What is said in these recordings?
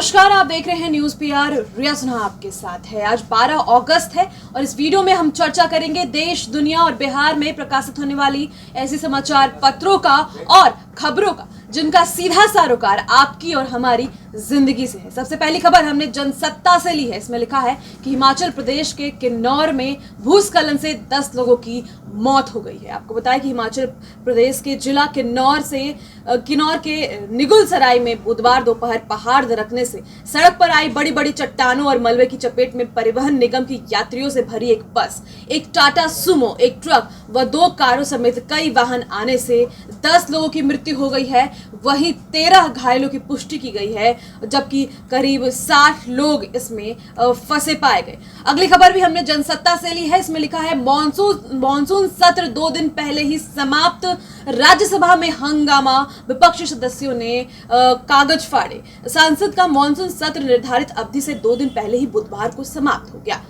नमस्कार, आप देख रहे हैं न्यूज पीआर। रिया सिन्हा आपके साथ है। आज 12 अगस्त है और इस वीडियो में हम चर्चा करेंगे देश, दुनिया और बिहार में प्रकाशित होने वाली ऐसे समाचार पत्रों का और खबरों का जिनका सीधा सरोकार आपकी और हमारी जिंदगी से है। सबसे पहली खबर हमने जनसत्ता से ली है। इसमें लिखा है कि हिमाचल प्रदेश के किन्नौर में भूस्खलन से 10 लोगों की मौत हो गई है। आपको बताया कि हिमाचल प्रदेश के जिला किन्नौर के निगुलसराय में बुधवार दोपहर पहाड़ दरकने से सड़क पर आई बड़ी बड़ी चट्टानों और मलबे की चपेट में परिवहन निगम की यात्रियों से भरी एक बस, एक टाटा सुमो, एक ट्रक व 2 कारों समेत कई वाहन आने से 10 लोगों की मृत्यु हो गई है। वहीं 13 घायलों की पुष्टि की गई है, जबकि करीब 60 लोग इसमें फंसे पाए गए। अगली खबर भी हमने जनसत्ता से ली है। इसमें लिखा है मॉनसून सत्र 2 दिन पहले ही समाप्त, राज्यसभा में हंगामा, विपक्षी सदस्यों ने कागज फाड़े। संसद का मॉनसून सत्र निर्धारित अवधि से 2 दिन पहले ही बुधवार को समाप्त हो गया।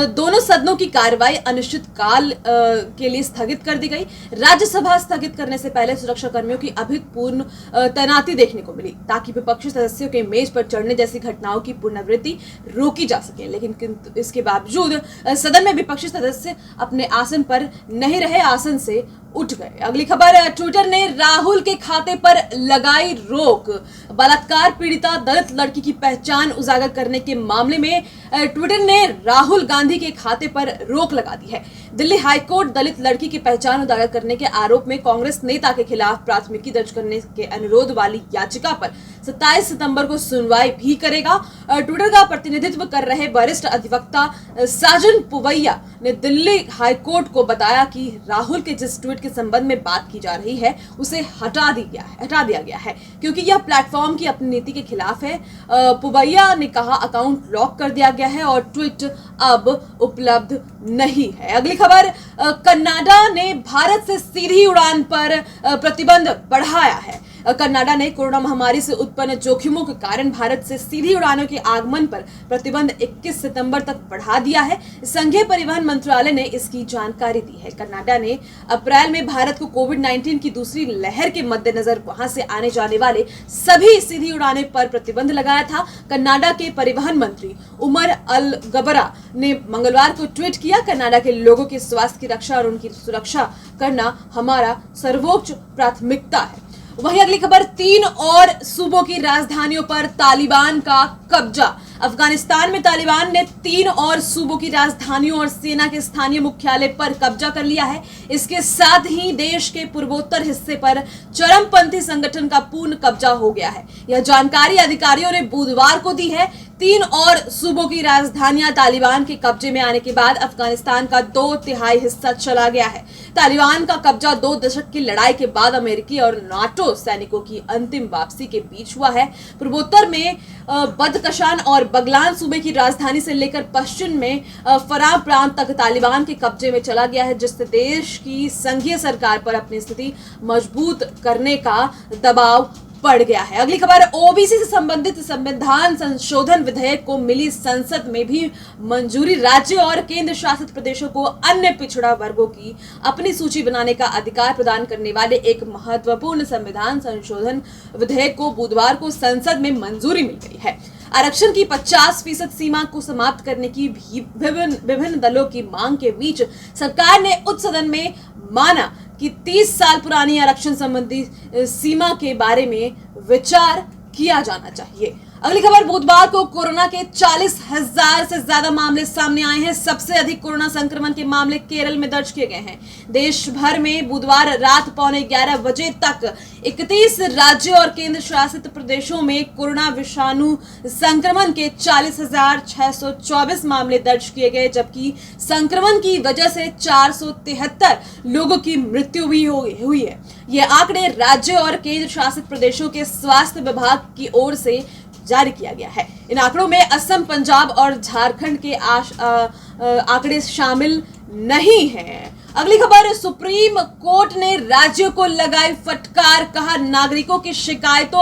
दोनों सदनों की कार्रवाई अनिश्चित काल के लिए स्थगित कर दी गई। राज्यसभा स्थगित करने से पहले सुरक्षा कर्मियों की अभूतपूर्व तैनाती देखने को मिली ताकि विपक्षी सदस्यों के मेज पर चढ़ने जैसी घटनाओं की पुनरावृत्ति रोकी जा सके। लेकिन इसके बावजूद सदन में विपक्षी सदस्य अपने आसन पर नहीं रहे, आसन से उठ गए। अगली खबर है, ट्विटर ने राहुल के खाते पर लगाई रोक। बलात्कार पीड़िता दलित लड़की की पहचान उजागर करने के मामले में ट्विटर ने राहुल गांधी के खाते पर रोक लगा दी है। दिल्ली हाईकोर्ट दलित लड़की की पहचान उजागर करने के आरोप में कांग्रेस नेता के खिलाफ प्राथमिकी दर्ज करने के अनुरोध वाली याचिका पर 27 सितंबर को सुनवाई भी करेगा। ट्विटर का प्रतिनिधित्व कर रहे वरिष्ठ अधिवक्ता साजन पुवैया ने दिल्ली हाईकोर्ट को बताया कि राहुल के जिस ट्वीट के संबंध में बात की जा रही है उसे हटा दिया गया है क्योंकि यह प्लेटफॉर्म की अपनी नीति के खिलाफ है। पुवैया ने कहा, अकाउंट लॉक कर दिया गया है और ट्वीट अब उपलब्ध नहीं है। अगली खबर, कनाडा ने भारत से सीधी उड़ान पर प्रतिबंध बढ़ाया है। कनाडा ने कोरोना महामारी से उत्पन्न जोखिमों के कारण भारत से सीधी उड़ानों के आगमन पर प्रतिबंध 21 सितंबर तक बढ़ा दिया है। संघीय परिवहन मंत्रालय ने इसकी जानकारी दी है। कनाडा ने अप्रैल में भारत को कोविड-19 की दूसरी लहर के मद्देनजर वहां से आने जाने वाले सभी सीधी उड़ाने पर प्रतिबंध लगाया था। कनाडा के परिवहन मंत्री उमर अल गबरा ने मंगलवार को ट्वीट किया, कनाडा के लोगों के स्वास्थ्य की रक्षा और उनकी सुरक्षा करना हमारा सर्वोच्च प्राथमिकता है। वहीं अगली खबर, 3 और सूबों की राजधानियों पर तालिबान का कब्जा। अफगानिस्तान में तालिबान ने 3 और सूबों की राजधानियों और सेना के स्थानीय मुख्यालय पर कब्जा कर लिया है। इसके साथ ही देश के पूर्वोत्तर हिस्से पर चरमपंथी संगठन का पूर्ण कब्जा हो गया है। यह जानकारी अधिकारियों ने बुधवार को दी है। 3 और सूबों की राजधानियां तालिबान के कब्जे में आने के बाद अफगानिस्तान का 2/3 हिस्सा चला गया है। तालिबान का कब्जा 2 दशक की लड़ाई के बाद अमेरिकी और नाटो सैनिकों की अंतिम वापसी के बीच हुआ है। पूर्वोत्तर में बदकशान और बगलान सूबे की राजधानी से लेकर पश्चिम में फराह प्रांत तक तालिबान के कब्जे में चला गया है, जिससे देश की संघीय सरकार पर अपनी स्थिति मजबूत करने का दबाव पड़ गया है। अगली खबर, ओबीसी से संबंधित संविधान संशोधन विधेयक को मिली संसद में भी मंजूरी। राज्य और केंद्र शासित प्रदेशों को अन्य पिछड़ा वर्गों की अपनी सूची बनाने का अधिकार प्रदान करने वाले एक महत्वपूर्ण संविधान संशोधन विधेयक को बुधवार को संसद में मंजूरी मिल गई है। आरक्षण की 50% सीमा को समाप्त करने की विभिन्न दलों की मांग के बीच सरकार ने उच्च सदन में माना कि 30 साल पुरानी आरक्षण संबंधी सीमा के बारे में विचार किया जाना चाहिए। अगली खबर, बुधवार को कोरोना के 40,000 से ज्यादा मामले सामने आए हैं। सबसे अधिक कोरोना संक्रमण के मामले केरल में दर्ज किए गए हैं। देश भर में बुधवार रात 11:15 बजे तक 31 राज्यों और केंद्र शासित प्रदेशों में कोरोना विषाणु संक्रमण के 40,624 मामले दर्ज किए गए, जबकि संक्रमण की वजह से 473 लोगों की मृत्यु भी हुई है। ये आंकड़े राज्य और केंद्र शासित प्रदेशों के स्वास्थ्य विभाग की ओर से जारी किया गया है। इन आंकड़ों में असम, पंजाब और झारखंड के आंकड़े शामिल नहीं हैं। अगली खबर, सुप्रीम कोर्ट ने राज्यों को लगाई फटकार, कहा नागरिकों की शिकायतों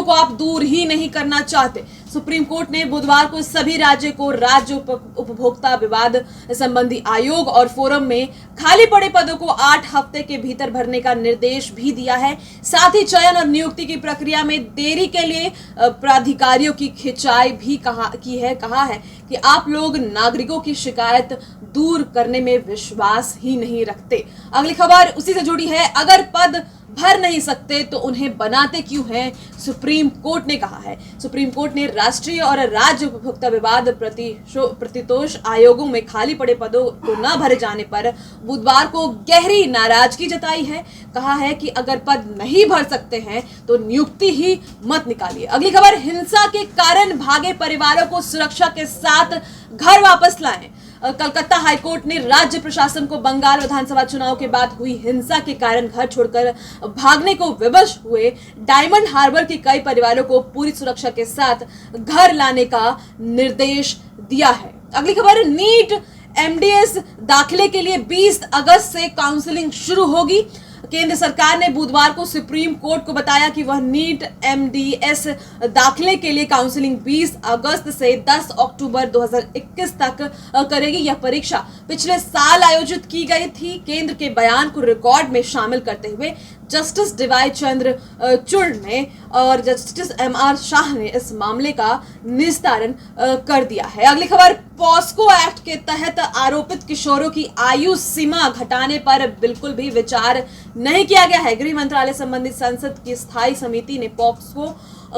को आप दूर ही नहीं करना चाहते। सुप्रीम कोर्ट ने बुधवार को सभी राज्य को राज्य उपभोक्ता विवाद संबंधी आयोग और फोरम में खाली पड़े पदों को 8 हफ्ते के भीतर भरने का निर्देश भी दिया है। साथ ही चयन और नियुक्ति की प्रक्रिया में देरी के लिए प्राधिकारियों की खिंचाई भी कहा है कि आप लोग नागरिकों की शिकायत दूर करने में विश्वास ही नहीं रखते। अगली खबर उसी से जुड़ी है। अगर पद भर नहीं सकते तो उन्हें बनाते क्यों हैं, सुप्रीम कोर्ट ने कहा है। सुप्रीम कोर्ट ने राष्ट्रीय और राज्य उपभोक्ता विवाद प्रतितोष आयोगों में खाली पड़े पदों को न भरे जाने पर बुधवार को गहरी नाराजगी जताई है। कहा है कि अगर पद नहीं भर सकते हैं तो नियुक्ति ही मत निकालिए। अगली खबर, हिंसा के कारण भागे परिवारों को सुरक्षा के साथ घर वापस लाएं। कलकत्ता हाईकोर्ट ने राज्य प्रशासन को बंगाल विधानसभा चुनाव के बाद हुई हिंसा के कारण घर छोड़कर भागने को विवश हुए डायमंड हार्बर के कई परिवारों को पूरी सुरक्षा के साथ घर लाने का निर्देश दिया है। अगली खबर, नीट एमडीएस दाखिले के लिए 20 अगस्त से काउंसलिंग शुरू होगी। केंद्र सरकार ने बुधवार को सुप्रीम कोर्ट को बताया कि वह नीट एमडीएस दाखिले के लिए काउंसलिंग 20 अगस्त से 10 अक्टूबर 2021 तक करेगी। यह परीक्षा पिछले साल आयोजित की गई थी। केंद्र के बयान को रिकॉर्ड में शामिल करते हुए जस्टिस डीवाई चंद्रचूड़ ने और जस्टिस एमआर शाह ने इस मामले का निस्तारण कर दिया है। अगली खबर, पॉस्को एक्ट के तहत आरोपित किशोरों की आयु सीमा घटाने पर बिल्कुल भी विचार नहीं किया गया है। गृह मंत्रालय संबंधित संसद की स्थायी समिति ने पॉस्को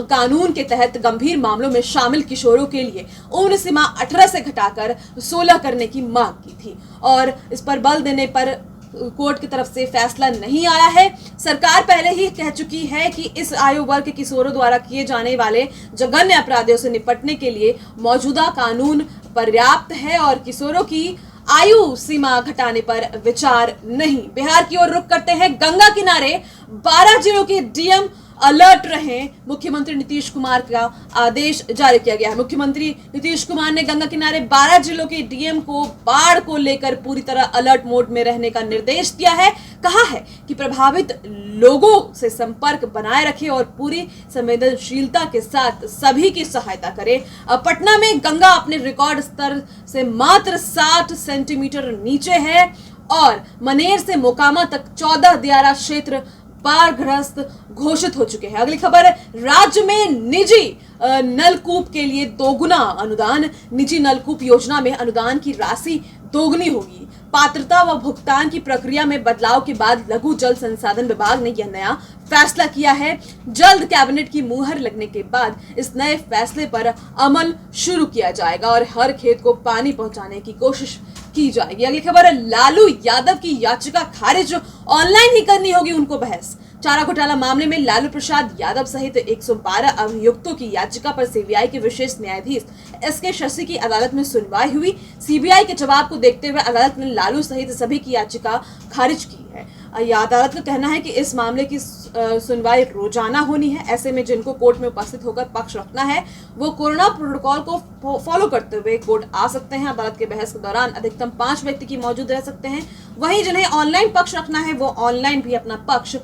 कानून के तहत गंभीर मामलों में शामिल किशोरों के लिए उम्र सीमा 18 से घटाकर 16 करने की मांग की थी और इस पर बल देने पर कोर्ट की तरफ से फैसला नहीं आया है। सरकार पहले ही कह चुकी है कि इस आयु वर्ग के किशोरों द्वारा किए जाने वाले जघन्य अपराधों से निपटने के लिए मौजूदा कानून पर्याप्त है और किशोरों की आयु सीमा घटाने पर विचार नहीं। बिहार की ओर रुख करते हैं। गंगा किनारे 12 जिलों के डीएम अलर्ट रहे। मुख्यमंत्री नीतीश कुमार का आदेश जारी किया गया है। मुख्यमंत्री नीतीश कुमार ने गंगा किनारे 12 जिलों के डीएम को बाढ़ को लेकर पूरी तरह अलर्ट मोड में रहने का निर्देश दिया है। कहा है कि प्रभावित लोगों से संपर्क बनाए रखें और पूरी संवेदनशीलता के साथ सभी की सहायता करें। पटना में गंगा अपने रिकॉर्ड स्तर से मात्र 60 सेंटीमीटर नीचे है और मनेर से मोकामा तक 14 दियारा क्षेत्र बाढ़ग्रस्त घोषित हो चुके हैं। अगली खबर, राज्य में निजी नलकूप के लिए दोगुना अनुदान। निजी नलकूप योजना में अनुदान की राशि दोगुनी होगी। पात्रता व भुगतान की प्रक्रिया में बदलाव के बाद लघु जल संसाधन विभाग ने यह नया फैसला किया है। जल्द कैबिनेट की मुहर लगने के बाद इस नए फैसले पर अमल शुरू किया जाएगा और हर खेत को पानी पहुंचाने की कोशिश की जाएगी। अगली खबर, लालू यादव की याचिका खारिज, ऑनलाइन ही करनी होगी उनको बहस। चारा घोटाला मामले में लालू प्रसाद यादव सहित 112 अभियुक्तों की याचिका पर सीबीआई के विशेष न्यायाधीश एसके शशि की अदालत में सुनवाई हुई। सीबीआई के जवाब को देखते हुए अदालत ने लालू सहित सभी की याचिका खारिज की है। अदालत का कहना है कि इस मामले की सुनवाई रोजाना होनी है। ऐसे में जिनको कोर्ट में उपस्थित होकर पक्ष रखना है वो कोरोना प्रोटोकॉल को फॉलो करते हुए कोर्ट आ सकते हैं। अदालत के बहस के दौरान अधिकतम 5 व्यक्ति की मौजूद रह सकते हैं। वहीं जिन्हें ऑनलाइन पक्ष रखना है वो ऑनलाइन भी अपना पक्ष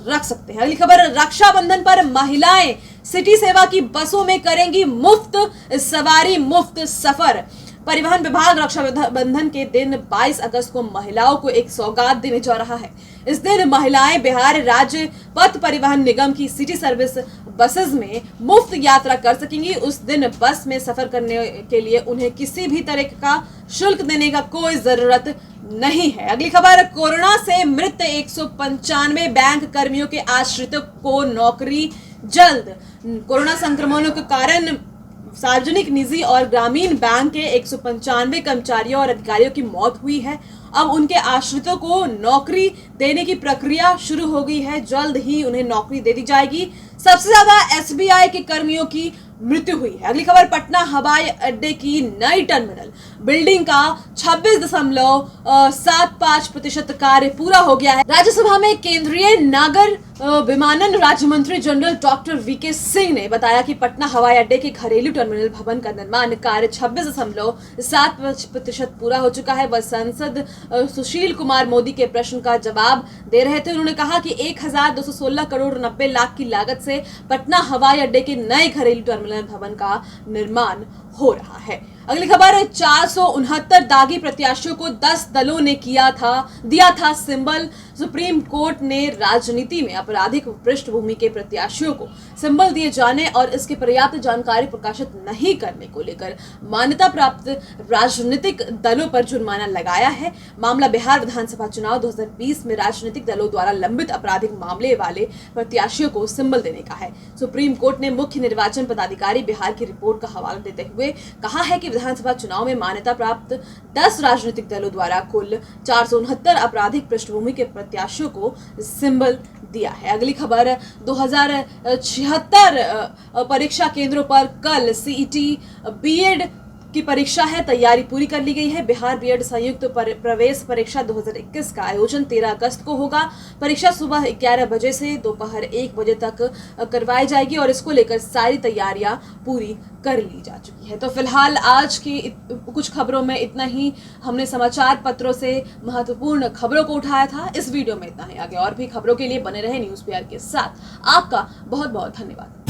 रख सकते हैं। अगली खबर, रक्षाबंधन पर महिलाएं सिटी सेवा की बसों में करेंगी मुफ्त सवारी, मुफ्त सफर। परिवहन विभाग रक्षाबंधन के दिन 22 अगस्त को महिलाओं को एक सौगात देने जा रहा है। इस दिन महिलाएं बिहार राज्य पथ परिवहन निगम की सिटी सर्विस बसेस में मुफ्त यात्रा कर सकेंगी। उस दिन बस में सफर करने के लिए उन्हें किसी भी तरह का शुल्क देने का कोई जरूरत नहीं है। अगली खबर, कोरोना से मृत 195 बैंक कर्मियों के आश्रितों को नौकरी जल्द। कोरोना संक्रमण के कारण सार्वजनिक, निजी और ग्रामीण बैंक के 195 कर्मचारियों और अधिकारियों की मौत हुई है। अब उनके आश्रितों को नौकरी देने की प्रक्रिया शुरू हो गई है। जल्द ही उन्हें नौकरी दे दी जाएगी। सबसे ज्यादा एसबीआई के कर्मियों की मृत्यु हुई है। अगली खबर, पटना हवाई अड्डे की नई टर्मिनल बिल्डिंग का 26.75% कार्य पूरा हो गया है। राज्यसभा में केंद्रीय नागर विमानन राज्य मंत्री जनरल डॉक्टर वीके सिंह ने बताया कि पटना हवाई अड्डे के घरेलू टर्मिनल भवन का निर्माण कार्य 26.7% पूरा हो चुका है। वह सांसद सुशील कुमार मोदी के प्रश्न का जवाब दे रहे थे। उन्होंने कहा कि 1216 करोड़ 90 लाख की लागत से पटना हवाई अड्डे के नए घरेलू टर्मिनल भवन का निर्माण हो रहा है। अगली खबर, 469 दागी प्रत्याशियों को 10 दलों ने दिया था सिंबल। सुप्रीम कोर्ट ने राजनीति में आपराधिक पृष्ठभूमि के प्रत्याशियों को सिंबल दिए जाने और इसकी पर्याप्त जानकारी प्रकाशित नहीं करने को लेकर मान्यता प्राप्त राजनीतिक दलों पर जुर्माना लगाया है। मामला बिहार विधानसभा चुनाव 2020 में राजनीतिक दलों द्वारा लंबित आपराधिक मामले वाले प्रत्याशियों को सिंबल देने का है। सुप्रीम कोर्ट ने मुख्य निर्वाचन पदाधिकारी बिहार की रिपोर्ट का हवाला देते हुए कहा है कि विधानसभा चुनाव में मान्यता प्राप्त 10 राजनीतिक दलों द्वारा कुल 469 आपराधिक पृष्ठभूमि के प्रत्याशियों को सिंबल दिया है। अगली खबर, 2076 परीक्षा केंद्रों पर कल सीईटी बीएड की परीक्षा है, तैयारी पूरी कर ली गई है। बिहार बीएड संयुक्त प्रवेश परीक्षा 2021 का आयोजन 13 अगस्त को होगा। परीक्षा सुबह 11 बजे से दोपहर 1 बजे तक करवाई जाएगी और इसको लेकर सारी तैयारियां पूरी कर ली जा चुकी है। तो फिलहाल आज की कुछ खबरों में इतना ही। हमने समाचार पत्रों से महत्वपूर्ण खबरों को उठाया था। इस वीडियो में इतना ही। आगे और भी खबरों के लिए बने रहे न्यूज़ पीआर के साथ। आपका बहुत बहुत धन्यवाद।